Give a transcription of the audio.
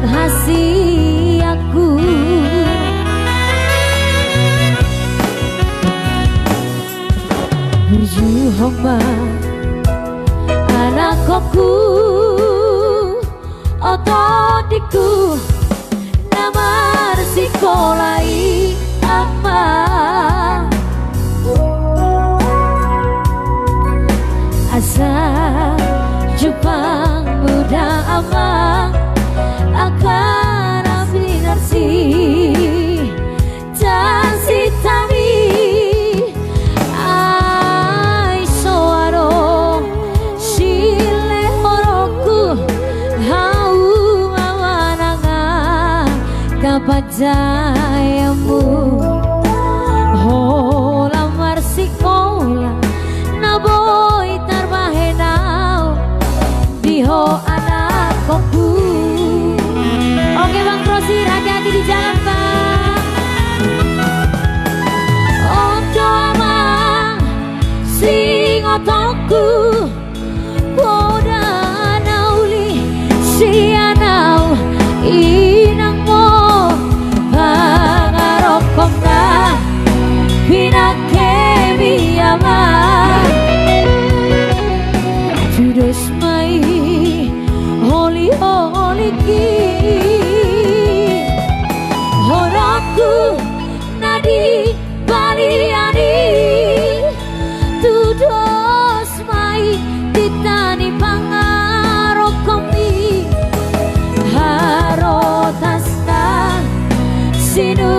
hasi aku berjuang anak koku otodiku nama sekolai apa asa Jepang muda amang akan aplikasi dan sitami ai soaro sile oroku hau awananga kapadayamu ho lamar sekolah naboy tarbahenau diho anak koku. Oke Bang Rosi, hati-hati di jalan Bang. Ojo amang sing otoku poda nauli sianau inangmo pangarokomna pinake biyama Judes mai holy ki horoku nadi baliani tudos mai titani pangarokomi harotasta sinu